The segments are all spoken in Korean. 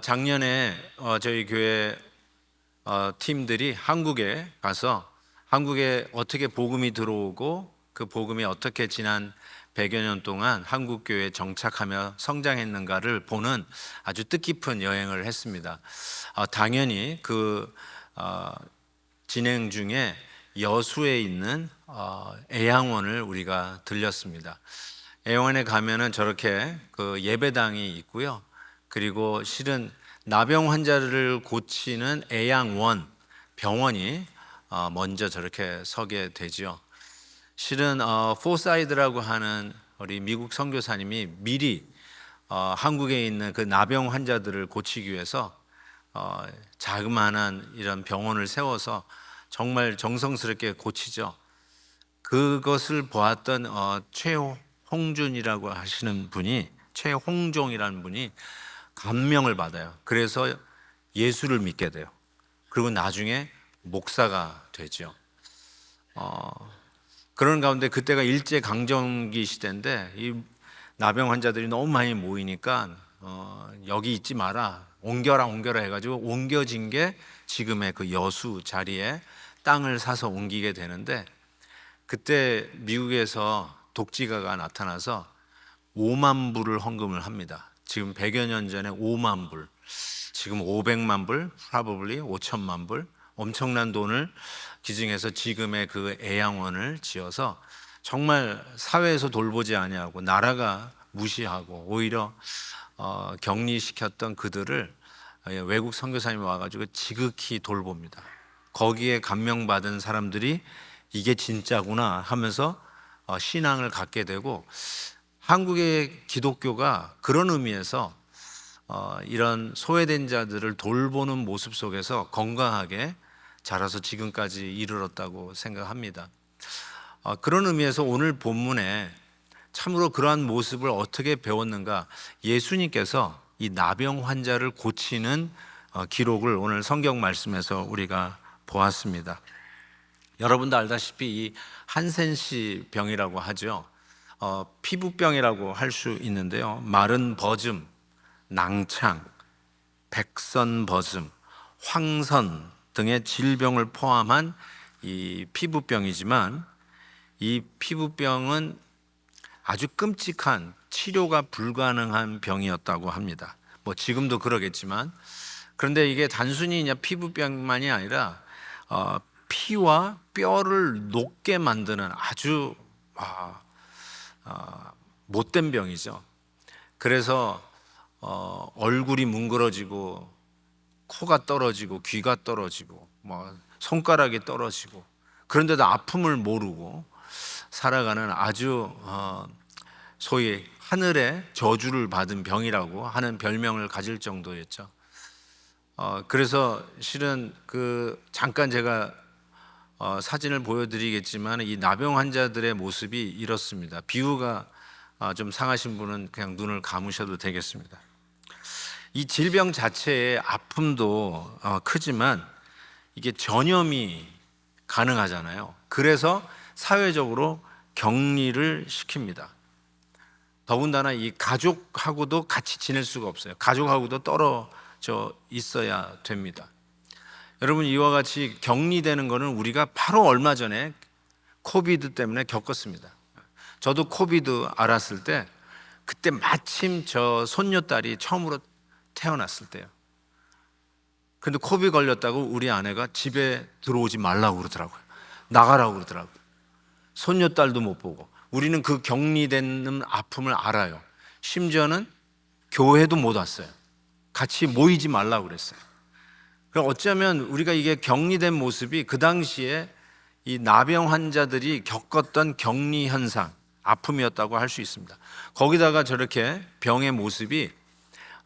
작년에 저희 교회 팀들이 한국에 가서 한국에 어떻게 복음이 들어오고 그 복음이 어떻게 지난 100여 년 동안 한국 교회에 정착하며 성장했는가를 보는 아주 뜻깊은 여행을 했습니다. 당연히 그 진행 중에 여수에 있는 애양원을 우리가 들렸습니다. 애양원에 가면은 저렇게 그 예배당이 있고요. 그리고 실은 나병 환자를 고치는 애양원 병원이 먼저 저렇게 서게 되죠. 실은 포사이드라고 하는 우리 미국 선교사님이 미리 한국에 있는 그 나병 환자들을 고치기 위해서 자그마한 이런 병원을 세워서 정말 정성스럽게 고치죠. 그것을 보았던 최홍준이라고 하시는 분이, 최홍종이라는 분이 감명을 받아요. 그래서 예수를 믿게 돼요. 그리고 나중에 목사가 되죠. 그런 가운데 그때가 일제 강점기 시대인데 이 나병 환자들이 너무 많이 모이니까 여기 있지 마라, 옮겨라 해가지고 옮겨진 게 지금의 그 여수 자리에 땅을 사서 옮기게 되는데, 그때 미국에서 독지가가 나타나서 5만 불을 헌금을 합니다. 지금 100여 년 전에 5만 불, 지금 500만 불, probably 5천만 불, 엄청난 돈을 기증해서 지금의 그 애양원을 지어서 정말 사회에서 돌보지 아니하고 나라가 무시하고 오히려 격리시켰던 그들을 외국 선교사님이 와가지고 지극히 돌봅니다. 거기에 감명받은 사람들이 이게 진짜구나 하면서 신앙을 갖게 되고, 한국의 기독교가 그런 의미에서 이런 소외된 자들을 돌보는 모습 속에서 건강하게 자라서 지금까지 이르렀다고 생각합니다. 그런 의미에서 오늘 본문에 참으로 그러한 모습을 어떻게 배웠는가, 예수님께서 이 나병 환자를 고치는 기록을 오늘 성경 말씀에서 우리가 보았습니다. 여러분도 알다시피 이 한센시 병이라고 하죠. 피부병이라고 할 수 있는데요. 마른 버즘, 낭창, 백선버즘, 황선 등의 질병을 포함한 이 피부병이지만, 이 피부병은 아주 끔찍한 치료가 불가능한 병이었다고 합니다. 뭐 지금도 그러겠지만, 그런데 이게 단순히 그냥 피부병만이 아니라 피와 뼈를 녹게 만드는 아주 못된 병이죠. 그래서 얼굴이 뭉그러지고 코가 떨어지고 귀가 떨어지고 뭐 손가락이 떨어지고, 그런데도 아픔을 모르고 살아가는 아주 소위 하늘의 저주를 받은 병이라고 하는 별명을 가질 정도였죠. 그래서 실은 잠깐 제가 사진을 보여드리겠지만 이 나병 환자들의 모습이 이렇습니다. 비유가 좀 상하신 분은 그냥 눈을 감으셔도 되겠습니다. 이 질병 자체의 아픔도 크지만 이게 전염이 가능하잖아요. 그래서 사회적으로 격리를 시킵니다. 더군다나 이 가족하고도 같이 지낼 수가 없어요. 가족하고도 떨어져 있어야 됩니다. 여러분, 이와 같이 격리되는 것은 우리가 바로 얼마 전에 코비드 때문에 겪었습니다. 저도 코비드 알았을 때 그때 마침 저 손녀딸이 처음으로 태어났을 때요. 근데 코비드 걸렸다고 우리 아내가 집에 들어오지 말라고 그러더라고요. 나가라고 그러더라고요. 손녀딸도 못 보고. 우리는 그 격리되는 아픔을 알아요. 심지어는 교회도 못 왔어요. 같이 모이지 말라고 그랬어요. 그럼 어쩌면 우리가 이게 격리된 모습이 그 당시에 이 나병 환자들이 겪었던 격리 현상, 아픔이었다고 할 수 있습니다. 거기다가 저렇게 병의 모습이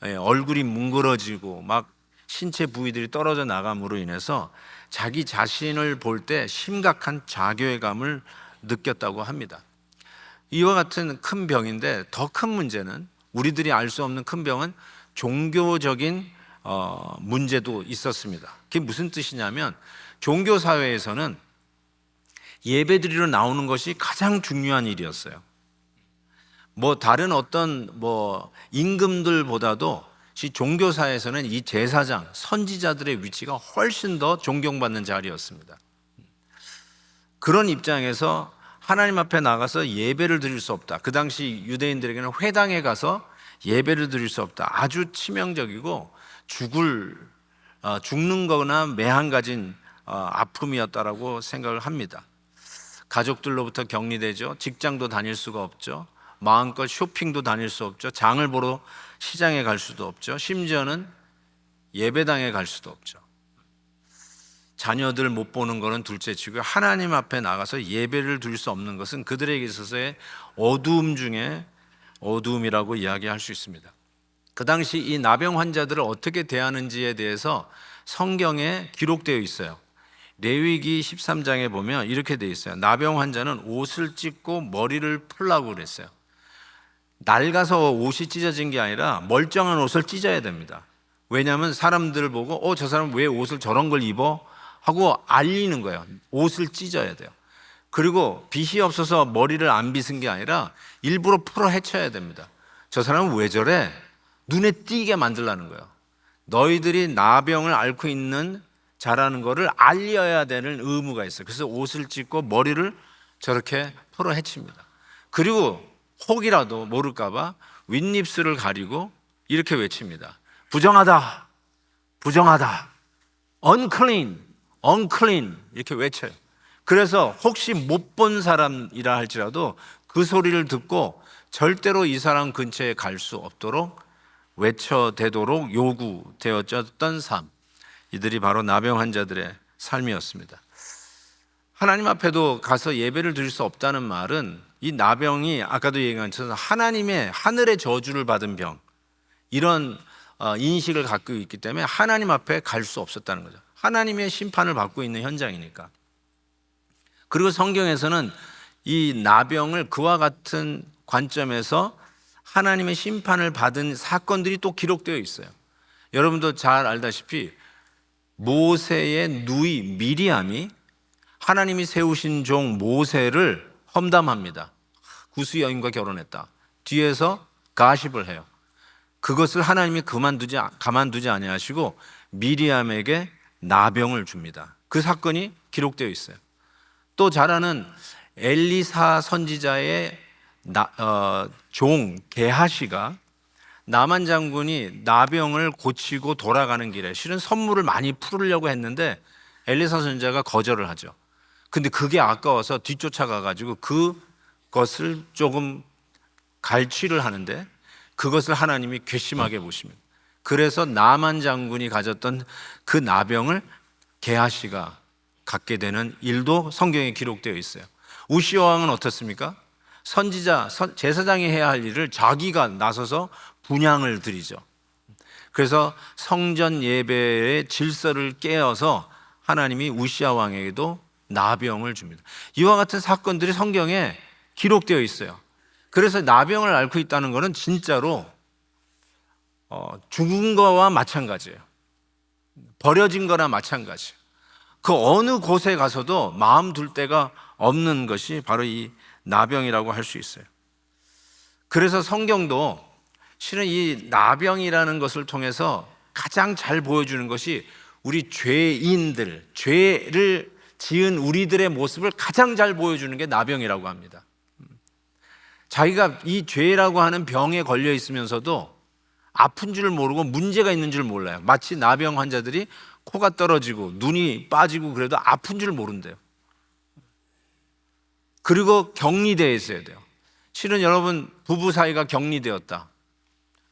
얼굴이 뭉그러지고 막 신체 부위들이 떨어져 나감으로 인해서 자기 자신을 볼 때 심각한 자괴감을 느꼈다고 합니다. 이와 같은 큰 병인데, 더 큰 문제는, 우리들이 알 수 없는 큰 병은 종교적인 문제도 있었습니다. 그게 무슨 뜻이냐면, 종교 사회에서는 예배드리러 나오는 것이 가장 중요한 일이었어요. 뭐 다른 어떤 임금들보다도 종교사에서는 이 제사장, 선지자들의 위치가 훨씬 더 존경받는 자리였습니다. 그런 입장에서 하나님 앞에 나가서 예배를 드릴 수 없다. 그 당시 유대인들에게는 회당에 가서 예배를 드릴 수 없다. 아주 치명적이고 죽는 거나 매한 가진 아픔이었다라고 생각을 합니다. 가족들로부터 격리되죠. 직장도 다닐 수가 없죠. 마음껏 쇼핑도 다닐 수 없죠. 장을 보러 시장에 갈 수도 없죠. 심지어는 예배당에 갈 수도 없죠. 자녀들 못 보는 거는 둘째치고 하나님 앞에 나가서 예배를 드릴 수 없는 것은 그들에게 있어서의 어두움 중에 어두움이라고 이야기할 수 있습니다. 그 당시 이 나병 환자들을 어떻게 대하는지에 대해서 성경에 기록되어 있어요. 레위기 13장에 보면 이렇게 되어 있어요. 나병 환자는 옷을 찢고 머리를 풀라고 그랬어요. 낡아서 옷이 찢어진 게 아니라 멀쩡한 옷을 찢어야 됩니다. 왜냐하면 사람들을 보고 저 사람 왜 옷을 저런 걸 입어? 하고 알리는 거예요. 옷을 찢어야 돼요. 그리고 빗이 없어서 머리를 안 빗은 게 아니라 일부러 풀어 헤쳐야 됩니다. 저 사람은 왜 저래? 눈에 띄게 만들라는 거예요. 너희들이 나병을 앓고 있는 자라는 거를 알려야 되는 의무가 있어요. 그래서 옷을 찢고 머리를 저렇게 풀어 헤칩니다. 그리고 혹이라도 모를까 봐 윗입술을 가리고 이렇게 외칩니다. 부정하다, 부정하다, unclean, unclean 이렇게 외쳐요. 그래서 혹시 못 본 사람이라 할지라도 그 소리를 듣고 절대로 이 사람 근처에 갈 수 없도록 외쳐대도록 요구되어졌던 삶, 이들이 바로 나병 환자들의 삶이었습니다. 하나님 앞에도 가서 예배를 드릴 수 없다는 말은 이 나병이 아까도 얘기한 것처럼 하나님의 하늘의 저주를 받은 병, 이런 인식을 갖고 있기 때문에 하나님 앞에 갈 수 없었다는 거죠. 하나님의 심판을 받고 있는 현장이니까. 그리고 성경에서는 이 나병을 그와 같은 관점에서 하나님의 심판을 받은 사건들이 또 기록되어 있어요. 여러분도 잘 알다시피 모세의 누이 미리암이 하나님이 세우신 종 모세를 험담합니다. 구스 여인과 결혼했다. 뒤에서 가십을 해요. 그것을 하나님이 가만두지 아니하시고 미리암에게 나병을 줍니다. 그 사건이 기록되어 있어요. 또 잘 아는 엘리사 선지자의 종 게하시가 나만 장군이 나병을 고치고 돌아가는 길에 실은 선물을 많이 풀으려고 했는데 엘리사 선지자가 거절을 하죠. 근데 그게 아까워서 뒤쫓아가 가지고 그것을 조금 갈취를 하는데 그것을 하나님이 괘씸하게 보십니다. 그래서 나만 장군이 가졌던 그 나병을 게하시가 갖게 되는 일도 성경에 기록되어 있어요. 우시아 왕은 어떻습니까? 선지자, 제사장이 해야 할 일을 자기가 나서서 분향을 드리죠. 그래서 성전 예배의 질서를 깨어서 하나님이 우시아 왕에게도 나병을 줍니다. 이와 같은 사건들이 성경에 기록되어 있어요. 그래서 나병을 앓고 있다는 것은 진짜로 죽은 거와 마찬가지예요. 버려진 거나 마찬가지예요. 그 어느 곳에 가서도 마음 둘 데가 없는 것이 바로 이 나병이라고 할 수 있어요. 그래서 성경도 실은 이 나병이라는 것을 통해서 가장 잘 보여주는 것이 우리 죄인들, 죄를 지은 우리들의 모습을 가장 잘 보여주는 게 나병이라고 합니다. 자기가 이 죄라고 하는 병에 걸려 있으면서도 아픈 줄 모르고 문제가 있는 줄 몰라요. 마치 나병 환자들이 코가 떨어지고 눈이 빠지고 그래도 아픈 줄 모른대요. 그리고 격리되어 있어야 돼요. 실은 여러분 부부 사이가 격리되었다.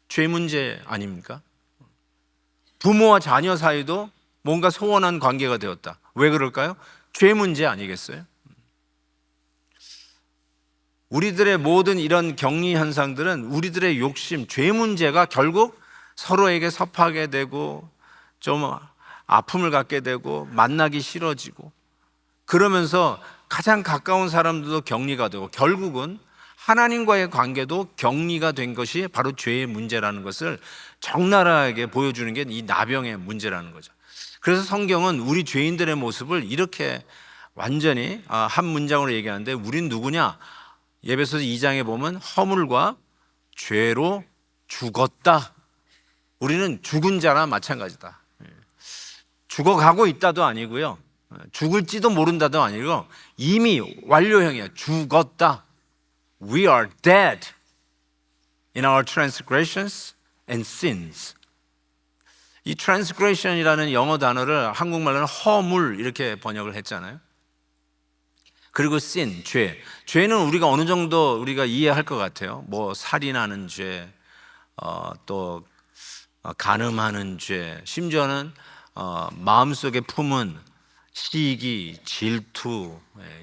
죄 문제 아닙니까? 부모와 자녀 사이도 뭔가 소원한 관계가 되었다. 왜 그럴까요? 죄 문제 아니겠어요? 우리들의 모든 이런 격리 현상들은 우리들의 욕심, 죄 문제가 결국 서로에게 섭하게 되고 좀 아픔을 갖게 되고 만나기 싫어지고 그러면서 가장 가까운 사람들도 격리가 되고 결국은 하나님과의 관계도 격리가 된 것이 바로 죄의 문제라는 것을 적나라하게 보여주는 게 이 나병의 문제라는 거죠. 그래서 성경은 우리 죄인들의 모습을 이렇게 완전히 한 문장으로 얘기하는데 우린 누구냐? 에베소서 2장에 보면 허물과 죄로 죽었다. 우리는 죽은 자나 마찬가지다. 죽어가고 있다도 아니고요, 죽을지도 모른다도 아니고 이미 완료형이야. 죽었다. We are dead in our transgressions and sins. 이 transgression이라는 영어 단어를 한국말로는 허물 이렇게 번역을 했잖아요. 그리고 sin, 죄. 죄는 우리가 어느 정도 우리가 이해할 것 같아요. 뭐 살인하는 죄, 또 간음하는 죄, 심지어는 마음속에 품은 시기, 질투,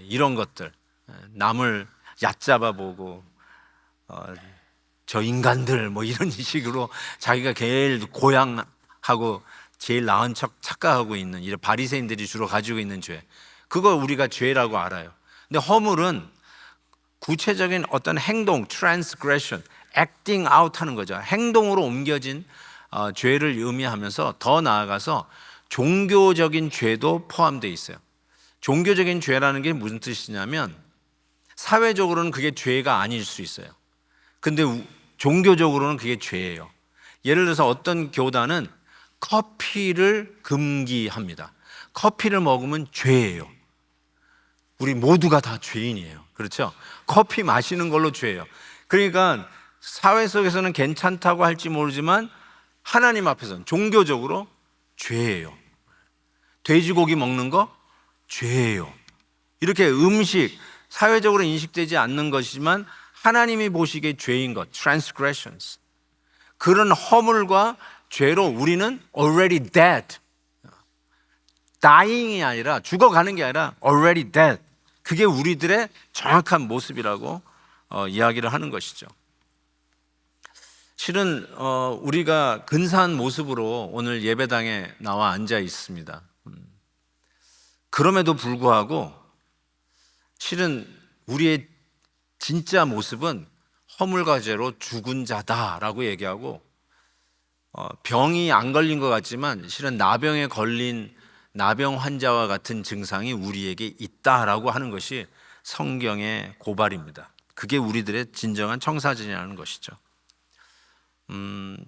이런 것들, 남을 얕잡아 보고 저 인간들 뭐 이런 식으로 자기가 제일 고향하고 제일 나은 척 착각하고 있는 이런 바리새인들이 주로 가지고 있는 죄, 그거 우리가 죄라고 알아요. 근데 허물은 구체적인 어떤 행동, transgression, acting out 하는 거죠. 행동으로 옮겨진 죄를 의미하면서 더 나아가서 종교적인 죄도 포함되어 있어요. 종교적인 죄라는 게 무슨 뜻이냐면 사회적으로는 그게 죄가 아닐 수 있어요. 근데 종교적으로는 그게 죄예요. 예를 들어서 어떤 교단은 커피를 금기합니다. 커피를 먹으면 죄예요. 우리 모두가 다 죄인이에요. 그렇죠? 커피 마시는 걸로 죄예요. 그러니까 사회 속에서는 괜찮다고 할지 모르지만 하나님 앞에서는 종교적으로 죄예요. 돼지고기 먹는 거 죄예요. 이렇게 음식 사회적으로 인식되지 않는 것이지만 하나님이 보시기에 죄인 것, transgressions. 그런 허물과 죄로 우리는 already dead. dying이 아니라 죽어가는 게 아니라 already dead. 그게 우리들의 정확한 모습이라고 이야기를 하는 것이죠. 실은 우리가 근사한 모습으로 오늘 예배당에 나와 앉아 있습니다. 그럼에도 불구하고 실은 우리의 진짜 모습은 허물과 죄로 죽은 자다라고 얘기하고, 병이 안 걸린 것 같지만 실은 나병에 걸린 나병 환자와 같은 증상이 우리에게 있다라고 하는 것이 성경의 고발입니다. 그게 우리들의 진정한 청사진이라는 것이죠.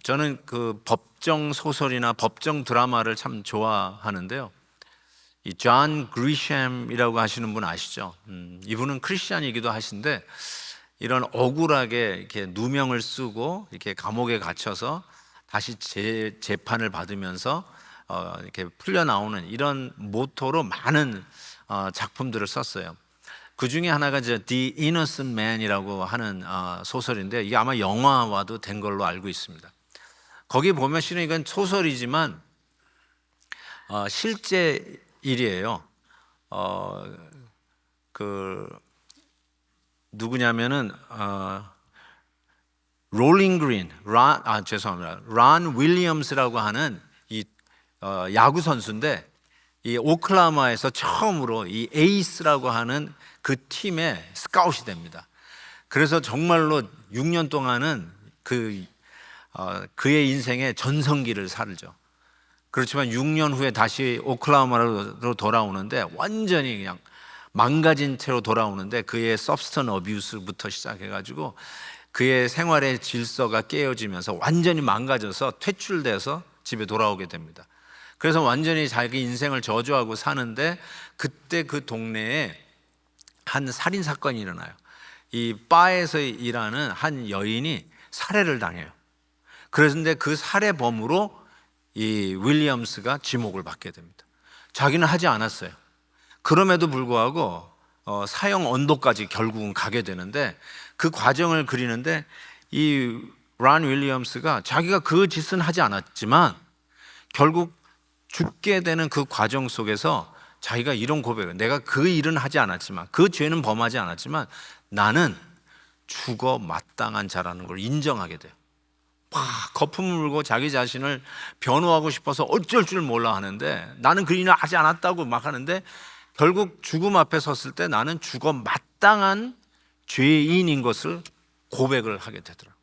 저는 그 법정 소설이나 법정 드라마를 참 좋아하는데요. 이 존 그리샴이라고 하시는 분 아시죠? 이분은 크리스찬이기도 하신데 이런 억울하게 이렇게 누명을 쓰고 이렇게 감옥에 갇혀서 다시 재판을 받으면서 이렇게 풀려 나오는 이런 모토로 많은 작품들을 썼어요. 그 중에 하나가 이제 The Innocent Man이라고 하는 소설인데 이게 아마 영화화도 된 걸로 알고 있습니다. 거기 보면 실은 이건 소설이지만 실제 일이에요. 그 누구냐면은 롤링 그린, 죄송합니다. 런 윌리엄스라고 하는 이 야구 선수인데 이 오클라호마에서 처음으로 이 에이스라고 하는 그 팀에 스카웃이 됩니다. 그래서 정말로 6년 동안은 그의 인생의 전성기를 살죠. 그렇지만 6년 후에 다시 오클라호마로 돌아오는데 완전히 그냥 망가진 채로 돌아오는데 그의 서브스턴 어뷰스부터 시작해가지고 그의 생활의 질서가 깨어지면서 완전히 망가져서 퇴출돼서 집에 돌아오게 됩니다. 그래서 완전히 자기 인생을 저주하고 사는데 그때 그 동네에 한 살인 사건이 일어나요. 이 바에서 일하는 한 여인이 살해를 당해요. 그런데 그 살해범으로 이 윌리엄스가 지목을 받게 됩니다. 자기는 하지 않았어요. 그럼에도 불구하고 사형 언도까지 결국은 가게 되는데 그 과정을 그리는데 이 런 윌리엄스가 자기가 그 짓은 하지 않았지만 결국 죽게 되는 그 과정 속에서 자기가 이런 고백을, 내가 그 일은 하지 않았지만 그 죄는 범하지 않았지만 나는 죽어 마땅한 자라는 걸 인정하게 돼요. 막 거품을 물고 자기 자신을 변호하고 싶어서 어쩔 줄 몰라 하는데 나는 그 일을 하지 않았다고 막 하는데 결국 죽음 앞에 섰을 때 나는 죽어 마땅한 죄인인 것을 고백을 하게 되더라고요.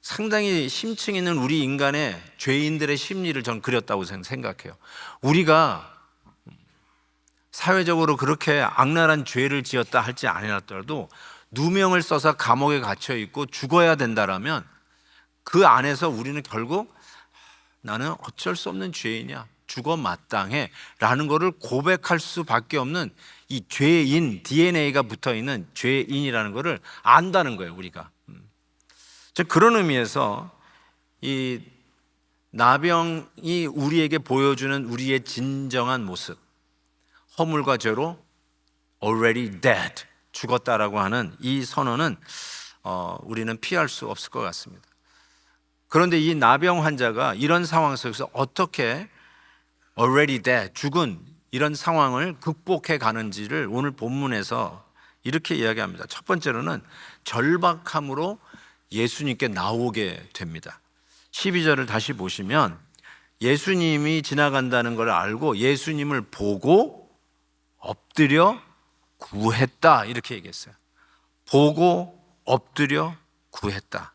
상당히 심층 있는 우리 인간의 죄인들의 심리를 전 그렸다고 생각해요. 우리가 사회적으로 그렇게 악랄한 죄를 지었다 할지 아니더라도 누명을 써서 감옥에 갇혀 있고 죽어야 된다라면 그 안에서 우리는 결국 나는 어쩔 수 없는 죄인이야. 죽어 마땅해. 라는 거를 고백할 수밖에 없는 이 죄인, DNA가 붙어 있는 죄인이라는 거를 안다는 거예요, 우리가. 즉, 그런 의미에서 이 나병이 우리에게 보여주는 우리의 진정한 모습, 허물과 죄로 already dead, 죽었다라고 하는 이 선언은 우리는 피할 수 없을 것 같습니다. 그런데 이 나병 환자가 이런 상황 속에서 어떻게 already dead, 죽은 이런 상황을 극복해 가는지를 오늘 본문에서 이렇게 이야기합니다. 첫 번째로는 절박함으로 예수님께 나오게 됩니다. 12절을 다시 보시면 예수님이 지나간다는 걸 알고 예수님을 보고 엎드려 구했다, 이렇게 얘기했어요. 보고 엎드려 구했다.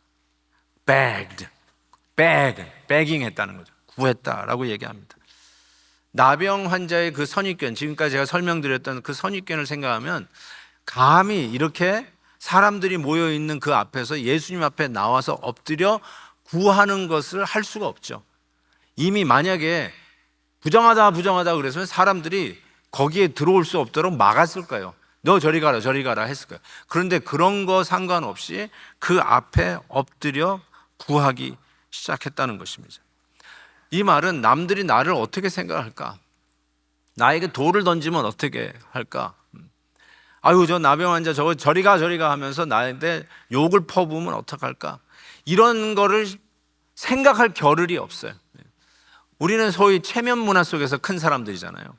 begging 했다는 거죠. 구했다라고 얘기합니다. 나병 환자의 그 선입견, 지금까지 제가 설명드렸던 그 선입견을 생각하면 감히 이렇게 사람들이 모여있는 그 앞에서 예수님 앞에 나와서 엎드려 구하는 것을 할 수가 없죠. 이미 만약에 부정하다 그랬으면 사람들이 거기에 들어올 수 없도록 막았을 거예요. 너 저리 가라 했을 거예요. 그런데 그런 거 상관없이 그 앞에 엎드려 구하기 시작했다는 것입니다. 이 말은 남들이 나를 어떻게 생각할까? 나에게 돌을 던지면 어떻게 할까? 아유, 저 나병 환자 저거 저리 가 하면서 나한테 욕을 퍼부으면 어떡할까? 이런 거를 생각할 겨를이 없어요. 우리는 소위 체면 문화 속에서 큰 사람들이잖아요.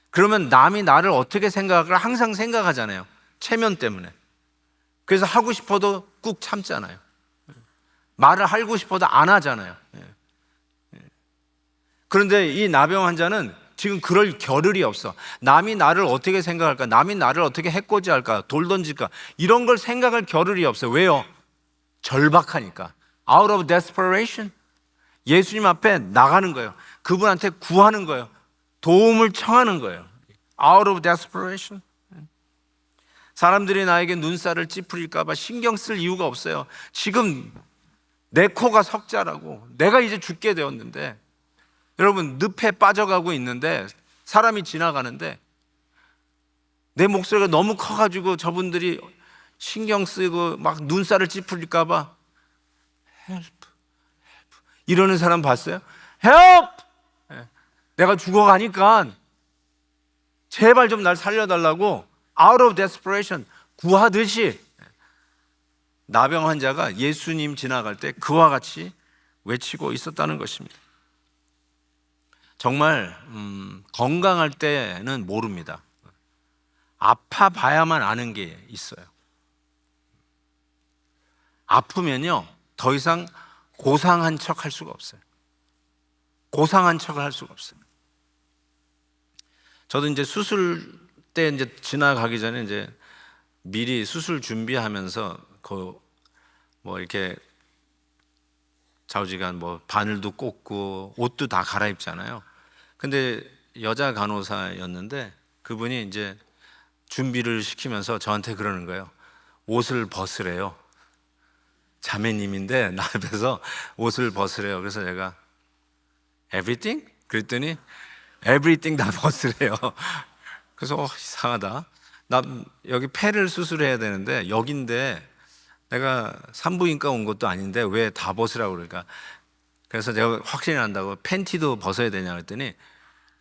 그러면 남이 나를 어떻게 생각할까 항상 생각하잖아요. 체면 때문에. 그래서 하고 싶어도 꾹 참잖아요. 말을 하고 싶어도 안 하잖아요. 그런데 이 나병 환자는 지금 그럴 겨를이 없어. 남이 나를 어떻게 생각할까? 남이 나를 어떻게 해코지할까? 돌 던질까? 이런 걸 생각할 겨를이 없어요. 왜요? 절박하니까. Out of desperation. 예수님 앞에 나가는 거예요. 그분한테 구하는 거예요. 도움을 청하는 거예요. Out of desperation. 사람들이 나에게 눈살을 찌푸릴까 봐 신경 쓸 이유가 없어요. 지금 내 코가 석자라고. 내가 이제 죽게 되었는데, 여러분, 늪에 빠져가고 있는데 사람이 지나가는데 내 목소리가 너무 커가지고 저분들이 신경 쓰고 막 눈살을 찌푸릴까 봐 help 이러는 사람 봤어요? help! 내가 죽어가니까 제발 좀 날 살려달라고 out of desperation 구하듯이 나병 환자가 예수님 지나갈 때 그와 같이 외치고 있었다는 것입니다. 정말 건강할 때는 모릅니다. 아파봐야만 아는 게 있어요. 아프면요 더 이상 고상한 척 할 수가 없어요. 고상한 척을 할 수가 없어요. 저도 이제 수술 때 이제 지나가기 전에 이제 미리 수술 준비하면서 뭐 이렇게 좌우지간 뭐 바늘도 꽂고 옷도 다 갈아입잖아요. 근데 여자 간호사였는데 그분이 이제 준비를 시키면서 저한테 그러는 거예요. 옷을 벗으래요. 자매님인데 나 앞에서 옷을 벗으래요. 그래서 제가 everything? 그랬더니 everything 다 벗으래요. 그래서 이상하다. 나 여기 폐를 수술해야 되는데 여긴데 내가 산부인과 온 것도 아닌데 왜 다 벗으라고 그러니까, 그래서 내가 확신이 난다고 팬티도 벗어야 되냐 그랬더니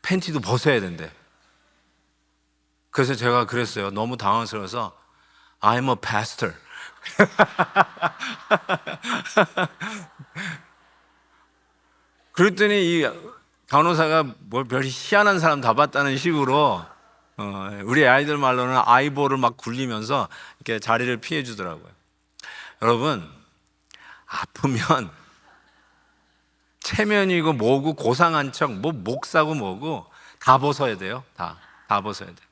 팬티도 벗어야 된대. 그래서 제가 그랬어요. 너무 당황스러워서 I'm a pastor. 그랬더니 이 간호사가 뭘 별 희한한 사람 다 봤다는 식으로 우리 아이들 말로는 아이볼을 막 굴리면서 이렇게 자리를 피해 주더라고요. 여러분, 아프면 체면이고 뭐고 고상한 척, 뭐 목사고 뭐고 다 벗어야 돼요. 다 벗어야 돼요.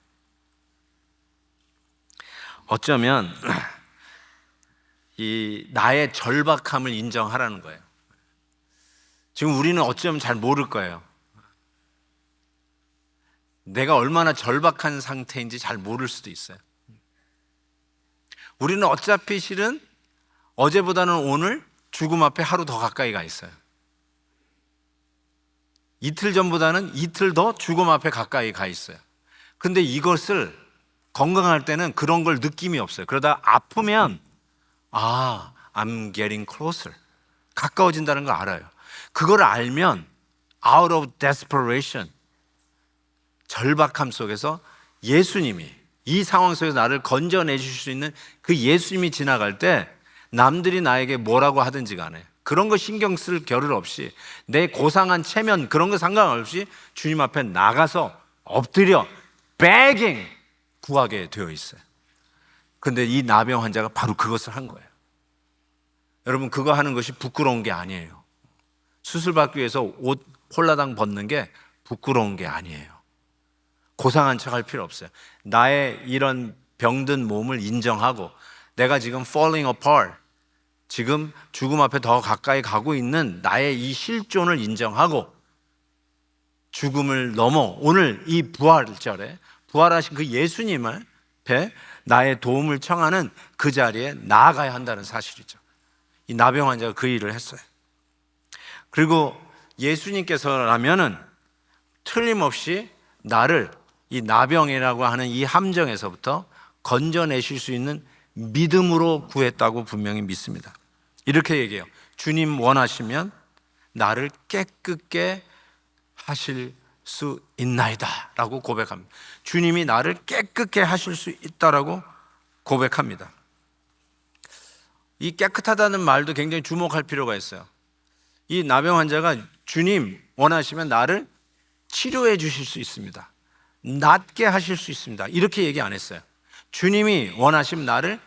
어쩌면 이 나의 절박함을 인정하라는 거예요. 지금 우리는 어쩌면 잘 모를 거예요. 내가 얼마나 절박한 상태인지 잘 모를 수도 있어요. 우리는 어차피 실은 어제보다는 오늘 죽음 앞에 하루 더 가까이 가 있어요. 이틀 전보다는 이틀 더 죽음 앞에 가까이 가 있어요. 근데 이것을 건강할 때는 그런 걸 느낌이 없어요. 그러다 아프면 I'm getting closer. 가까워진다는 걸 알아요. 그걸 알면 out of desperation, 절박함 속에서 예수님이 이 상황 속에서 나를 건져내 주실 수 있는 그 예수님이 지나갈 때 남들이 나에게 뭐라고 하든지 간에 그런 거 신경 쓸 겨를 없이 내 고상한 체면 그런 거 상관없이 주님 앞에 나가서 엎드려 begging 구하게 되어 있어요. 근데 이 나병 환자가 바로 그것을 한 거예요. 여러분, 그거 하는 것이 부끄러운 게 아니에요. 수술받기 위해서 옷 홀라당 벗는 게 부끄러운 게 아니에요. 고상한 척 할 필요 없어요. 나의 이런 병든 몸을 인정하고 내가 지금 falling apart, 지금 죽음 앞에 더 가까이 가고 있는 나의 이 실존을 인정하고 죽음을 넘어 오늘 이 부활절에 부활하신 그 예수님 앞에 나의 도움을 청하는 그 자리에 나아가야 한다는 사실이죠. 이 나병 환자가 그 일을 했어요. 그리고 예수님께서라면은 틀림없이 나를 이 나병이라고 하는 이 함정에서부터 건져내실 수 있는 믿음으로 구했다고 분명히 믿습니다. 이렇게 얘기해요. 주님 원하시면 나를 깨끗게 하실 수 있나이다 라고 고백합니다. 주님이 나를 깨끗게 하실 수 있다라고 고백합니다. 이 깨끗하다는 말도 굉장히 주목할 필요가 있어요. 이 나병 환자가 주님 원하시면 나를 치료해 주실 수 있습니다. 낫게 하실 수 있습니다. 이렇게 얘기 안 했어요. 주님이 원하시면 나를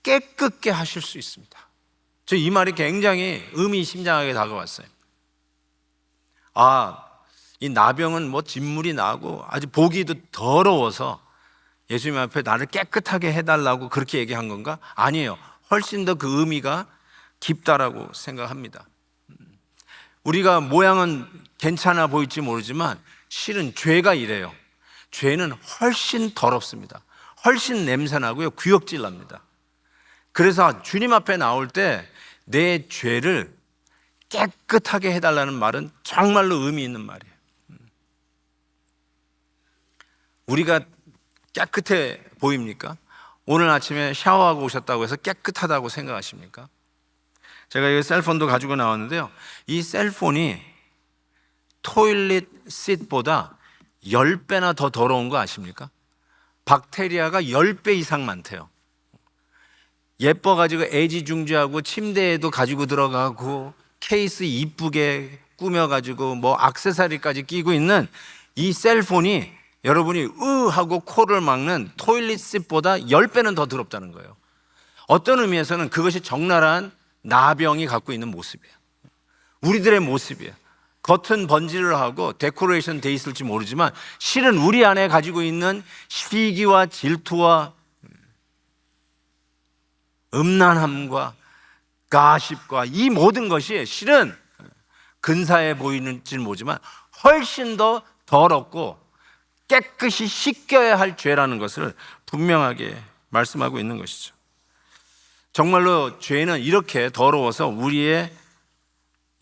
깨끗게 하실 수 있습니다. 저 이 말이 굉장히 의미심장하게 다가왔어요. 이 나병은 뭐 진물이 나고 아주 보기도 더러워서 예수님 앞에 나를 깨끗하게 해달라고 그렇게 얘기한 건가? 아니에요. 훨씬 더 그 의미가 깊다라고 생각합니다. 우리가 모양은 괜찮아 보일지 모르지만 실은 죄가 이래요. 죄는 훨씬 더럽습니다. 훨씬 냄새나고요. 구역질 납니다. 그래서 주님 앞에 나올 때 내 죄를 깨끗하게 해달라는 말은 정말로 의미 있는 말이에요. 우리가 깨끗해 보입니까? 오늘 아침에 샤워하고 오셨다고 해서 깨끗하다고 생각하십니까? 제가 이 셀폰도 가지고 나왔는데요. 이 셀폰이 토일릿 싯보다 10배나 더 더러운 거 아십니까? 박테리아가 10배 이상 많대요. 예뻐가지고 애지중지하고 침대에도 가지고 들어가고 케이스 이쁘게 꾸며가지고 뭐 액세서리까지 끼고 있는 이 셀폰이 여러분이 하고 코를 막는 토일릿 싯보다 10배는 더 더럽다는 거예요. 어떤 의미에서는 그것이 적나라한 나병이 갖고 있는 모습이에요. 우리들의 모습이에요. 겉은 번지를 하고 데코레이션 돼 있을지 모르지만 실은 우리 안에 가지고 있는 시기와 질투와 음란함과 가십과 이 모든 것이 실은 근사해 보이는지는 모르지만 훨씬 더 더럽고 깨끗이 씻겨야 할 죄라는 것을 분명하게 말씀하고 있는 것이죠. 정말로 죄는 이렇게 더러워서 우리의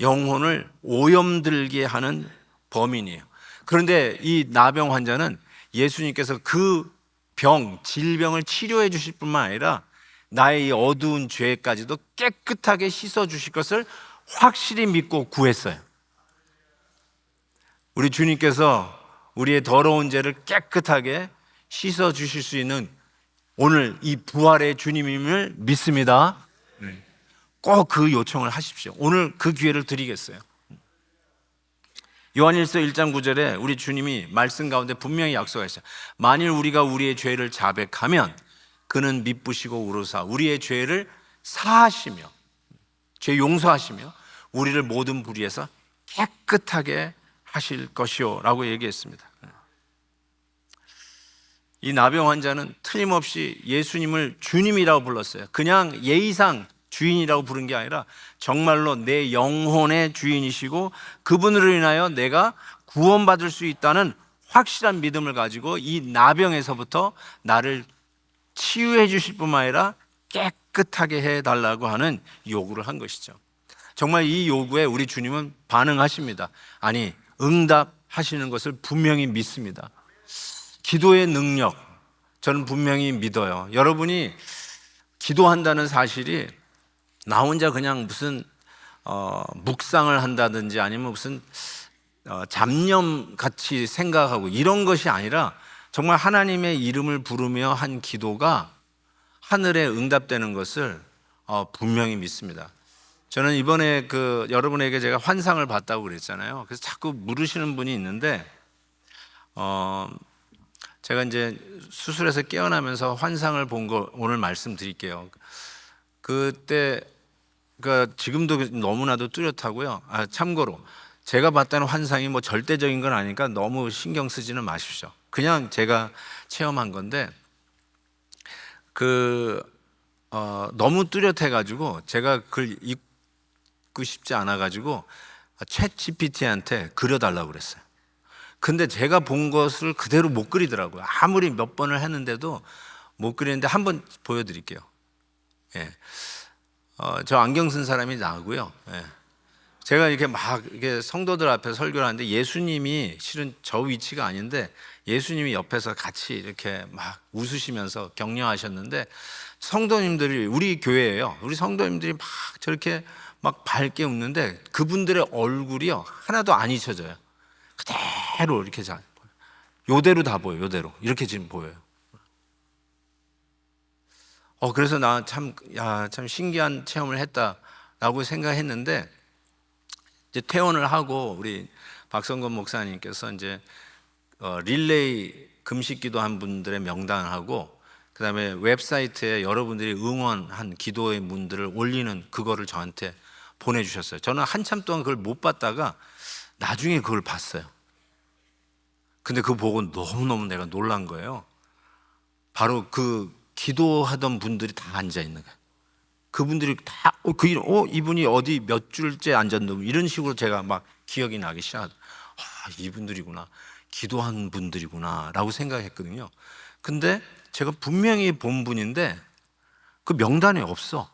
영혼을 오염들게 하는 범인이에요. 그런데 이 나병 환자는 예수님께서 그 질병을 치료해 주실 뿐만 아니라 나의 이 어두운 죄까지도 깨끗하게 씻어 주실 것을 확실히 믿고 구했어요. 우리 주님께서 우리의 더러운 죄를 깨끗하게 씻어 주실 수 있는 오늘 이 부활의 주님임을 믿습니다. 꼭 그 요청을 하십시오. 오늘 그 기회를 드리겠어요. 요한일서 1장 9절에 우리 주님이 말씀 가운데 분명히 약속하셨어요. 만일 우리가 우리의 죄를 자백하면 그는 미쁘시고 우로사 우리의 죄를 사하시며 죄 용서하시며 우리를 모든 불의에서 깨끗하게 하실 것이요 라고 얘기했습니다. 이 나병 환자는 틀림없이 예수님을 주님이라고 불렀어요. 그냥 예의상 주인이라고 부른 게 아니라 정말로 내 영혼의 주인이시고 그분으로 인하여 내가 구원받을 수 있다는 확실한 믿음을 가지고 이 나병에서부터 나를 치유해 주실 뿐만 아니라 깨끗하게 해달라고 하는 요구를 한 것이죠. 정말 이 요구에 우리 주님은 반응하십니다. 아니, 응답하시는 것을 분명히 믿습니다. 기도의 능력, 저는 분명히 믿어요. 여러분이 기도한다는 사실이 나 혼자 그냥 무슨 묵상을 한다든지 아니면 무슨 잡념같이 생각하고 이런 것이 아니라 정말 하나님의 이름을 부르며 한 기도가 하늘에 응답되는 것을 분명히 믿습니다. 저는 이번에 여러분에게 제가 환상을 봤다고 그랬잖아요. 그래서 자꾸 물으시는 분이 있는데 제가 이제 수술해서 깨어나면서 환상을 본 거 오늘 말씀드릴게요. 그때 지금도 너무나도 뚜렷하고요. 참고로 제가 봤다는 환상이 뭐 절대적인 건 아니니까 너무 신경 쓰지는 마십시오. 그냥 제가 체험한 건데 너무 뚜렷해가지고 제가 그걸 읽고 싶지 않아가지고 챗 GPT한테 그려달라고 그랬어요. 근데 제가 본 것을 그대로 못 그리더라고요. 아무리 몇 번을 했는데도 못 그리는데 한번 보여드릴게요. 예. 저 안경 쓴 사람이 나고요. 예. 제가 이렇게 막 이게 성도들 앞에 설교를 하는데 예수님이 실은 저 위치가 아닌데 예수님이 옆에서 같이 이렇게 막 웃으시면서 격려하셨는데 성도님들이 우리 교회예요. 우리 성도님들이 막 저렇게 막 밝게 웃는데 그분들의 얼굴이요 하나도 안 잊혀져요. 그대로 이렇게 잘 보여요. 요대로 다 보여요. 요대로 이렇게 지금 보여요. 그래서 나 참 신기한 체험을 했다라고 생각했는데 이제 퇴원을 하고 우리 박성건 목사님께서 이제 릴레이 금식기도 한 분들의 명단하고 그다음에 웹사이트에 여러분들이 응원한 기도의 문들을 올리는 그거를 저한테 보내주셨어요. 저는 한참 동안 그걸 못 봤다가 나중에 그걸 봤어요. 근데 그거 보고 너무너무 내가 놀란 거예요. 바로 그 기도하던 분들이 다 앉아 있는 거예요. 그분들이 다 이분이 어디 몇 줄째 앉았노 이런 식으로 제가 막 기억이 나기 시작하더라고요. 이분들이구나, 기도한 분들이구나 라고 생각했거든요. 근데 제가 분명히 본 분인데 그 명단에 없어.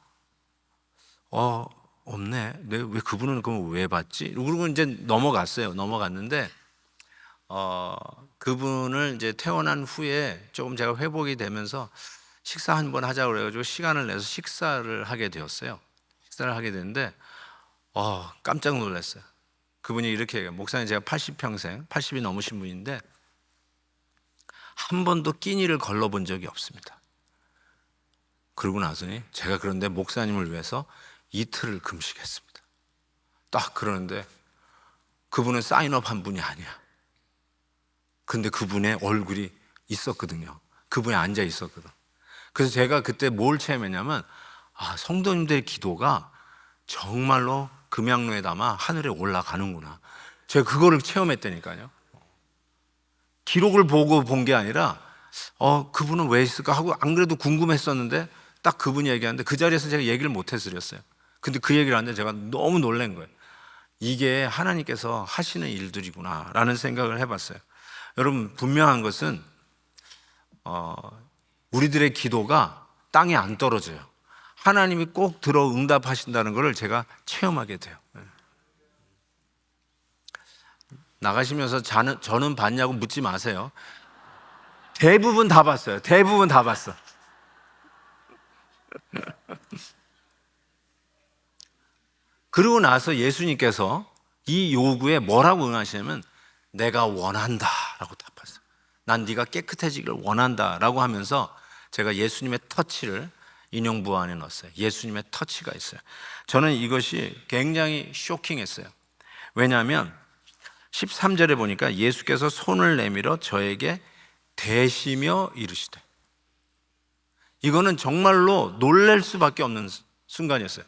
없네. 왜 그분은 그럼 왜 봤지? 그리고 이제 넘어갔어요. 넘어갔는데 그분을 이제 퇴원한 후에 조금 제가 회복이 되면서 식사 한번 하자고 그래가지고 시간을 내서 식사를 하게 되었어요. 식사를 하게 됐는데 깜짝 놀랐어요. 그분이 이렇게 얘기해요. 목사님, 제가 80평생 80이 넘으신 분인데 한 번도 끼니를 걸러본 적이 없습니다. 그러고 나서니 제가 그런데 목사님을 위해서 이틀을 금식했습니다. 딱 그러는데 그분은 사인업 한 분이 아니야. 근데 그분의 얼굴이 있었거든요. 그분이 앉아 있었거든. 그래서 제가 그때 뭘 체험했냐면 성도님들의 기도가 정말로 금양로에 담아 하늘에 올라가는구나. 제가 그거를 체험했다니까요. 기록을 보고 본 게 아니라 그분은 왜 있을까 하고 안 그래도 궁금했었는데 딱 그분이 얘기하는데 그 자리에서 제가 얘기를 못 해드렸어요. 근데 그 얘기를 하는데 제가 너무 놀란 거예요. 이게 하나님께서 하시는 일들이구나 라는 생각을 해봤어요. 여러분, 분명한 것은 우리들의 기도가 땅에 안 떨어져요. 하나님이 꼭 들어 응답하신다는 것을 제가 체험하게 돼요. 나가시면서 저는 봤냐고 묻지 마세요. 대부분 다 봤어요. 대부분 다 봤어. 그러고 나서 예수님께서 이 요구에 뭐라고 응하시냐면 내가 원한다 라고 답했어요. 난 네가 깨끗해지기를 원한다 라고 하면서 제가 예수님의 터치를 인용부 안에 넣었어요. 예수님의 터치가 있어요. 저는 이것이 굉장히 쇼킹했어요. 왜냐하면 13절에 보니까 예수께서 손을 내밀어 저에게 대시며 이르시되, 이거는 정말로 놀랄 수밖에 없는 순간이었어요.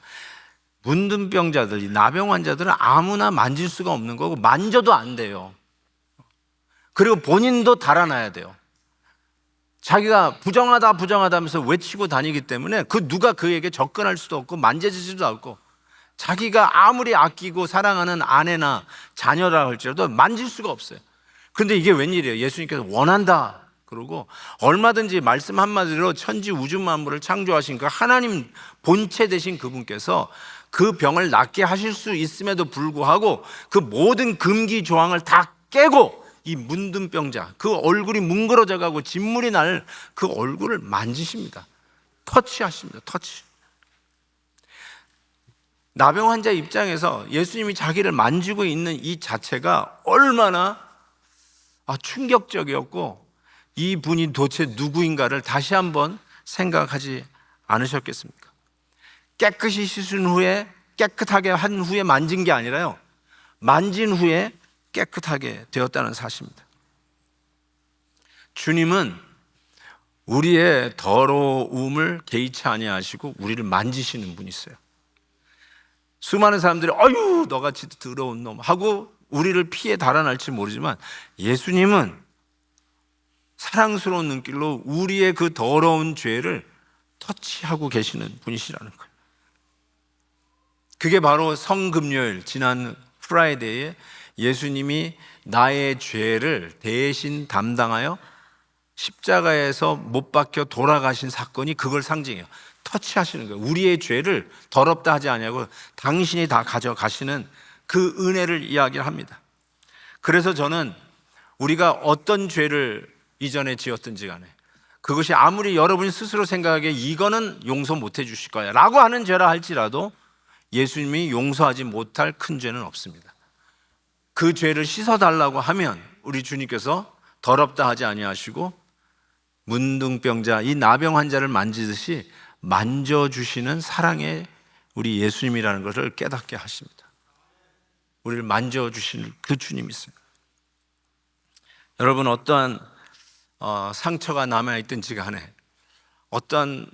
문둥병자들, 나병 환자들은 아무나 만질 수가 없는 거고 만져도 안 돼요. 그리고 본인도 달아나야 돼요. 자기가 부정하다 하면서 외치고 다니기 때문에 누가 그에게 접근할 수도 없고 만져지지도 않고, 자기가 아무리 아끼고 사랑하는 아내나 자녀라 할지라도 만질 수가 없어요. 그런데 이게 웬일이에요? 예수님께서 원한다 그러고 얼마든지 말씀 한마디로 천지 우주 만물을 창조하신 그 하나님 본체 되신 그분께서 그 병을 낫게 하실 수 있음에도 불구하고 그 모든 금기 조항을 다 깨고 이 문둥병자, 그 얼굴이 뭉그러져 가고 진물이 날 그 얼굴을 만지십니다. 터치하십니다. 터치. 나병 환자 입장에서 예수님이 자기를 만지고 있는 이 자체가 얼마나 충격적이었고 이 분이 도대체 누구인가를 다시 한번 생각하지 않으셨겠습니까? 깨끗이 씻은 후에, 깨끗하게 한 후에 만진 게 아니라요, 만진 후에 깨끗하게 되었다는 사실입니다. 주님은 우리의 더러움을 개의치 아니하시고 우리를 만지시는 분이세요. 수많은 사람들이 아유 너같이 더러운 놈 하고 우리를 피해 달아날지 모르지만 예수님은 사랑스러운 눈길로 우리의 그 더러운 죄를 터치하고 계시는 분이시라는 거예요. 그게 바로 성금요일, 지난 프라이데이에 예수님이 나의 죄를 대신 담당하여 십자가에서 못 박혀 돌아가신 사건이 그걸 상징해요. 터치하시는 거예요. 우리의 죄를 더럽다 하지 아니하고 당신이 다 가져가시는 그 은혜를 이야기를 합니다. 그래서 저는 우리가 어떤 죄를 이전에 지었든지 간에 그것이 아무리 여러분이 스스로 생각하기에 이거는 용서 못 해주실 거야 라고 하는 죄라 할지라도 예수님이 용서하지 못할 큰 죄는 없습니다. 그 죄를 씻어달라고 하면 우리 주님께서 더럽다 하지 아니하시고 문둥병자, 이 나병 환자를 만지듯이 만져주시는 사랑의 우리 예수님이라는 것을 깨닫게 하십니다. 우리를 만져주시는 그 주님이 있어요. 여러분, 어떠한 상처가 남아있든지 간에, 어떠한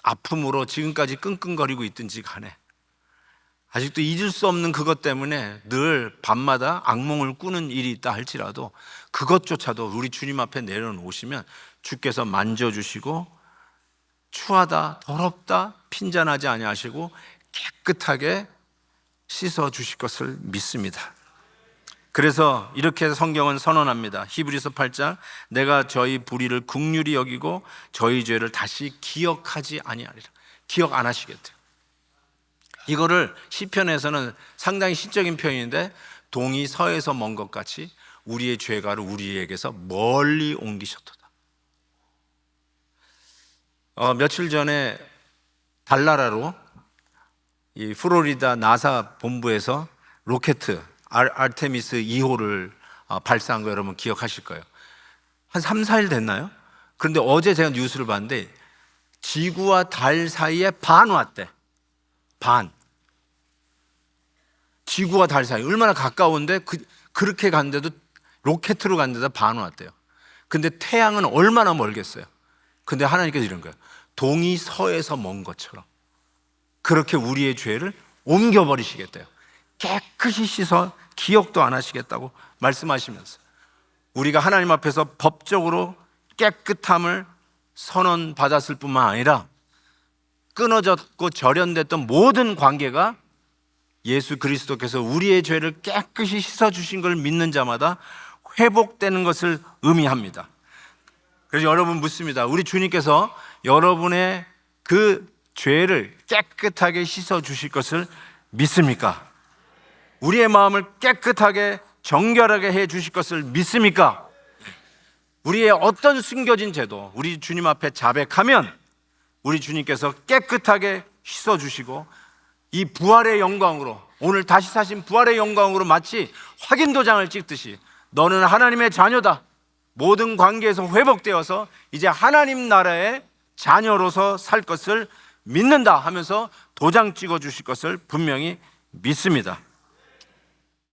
아픔으로 지금까지 끙끙거리고 있든지 간에 아직도 잊을 수 없는 그것 때문에 늘 밤마다 악몽을 꾸는 일이 있다 할지라도 그것조차도 우리 주님 앞에 내려놓으시면 주께서 만져주시고 추하다, 더럽다, 핀잔하지 아니하시고 깨끗하게 씻어주실 것을 믿습니다. 그래서 이렇게 성경은 선언합니다. 히브리서 8장, 내가 저희 불의를 긍휼히 여기고 저희 죄를 다시 기억하지 아니하리라. 기억 안 하시겠대요. 이거를 시편에서는 상당히 시적인 표현인데, 동이 서에서 먼 것 같이 우리의 죄가를 우리에게서 멀리 옮기셨도다. 며칠 전에 달나라로 이 플로리다 나사 본부에서 로켓 아르테미스 2호를 발사한 거 여러분 기억하실 거예요. 한 3, 4일 됐나요? 그런데 어제 제가 뉴스를 봤는데 지구와 달 사이에 반 왔대. 반. 지구와 달 사이 얼마나 가까운데 그렇게 갔는데도 로켓으로 갔는데도 반 왔대요. 근데 태양은 얼마나 멀겠어요. 근데 하나님께서 이런 거예요. 동이 서에서 먼 것처럼 그렇게 우리의 죄를 옮겨버리시겠대요. 깨끗이 씻어 기억도 안 하시겠다고 말씀하시면서 우리가 하나님 앞에서 법적으로 깨끗함을 선언받았을 뿐만 아니라 끊어졌고 절연됐던 모든 관계가 예수 그리스도께서 우리의 죄를 깨끗이 씻어주신 걸 믿는 자마다 회복되는 것을 의미합니다. 그래서 여러분 묻습니다. 우리 주님께서 여러분의 그 죄를 깨끗하게 씻어주실 것을 믿습니까? 우리의 마음을 깨끗하게 정결하게 해주실 것을 믿습니까? 우리의 어떤 숨겨진 죄도 우리 주님 앞에 자백하면 우리 주님께서 깨끗하게 씻어주시고 이 부활의 영광으로, 오늘 다시 사신 부활의 영광으로 마치 확인 도장을 찍듯이 너는 하나님의 자녀다, 모든 관계에서 회복되어서 이제 하나님 나라의 자녀로서 살 것을 믿는다 하면서 도장 찍어 주실 것을 분명히 믿습니다.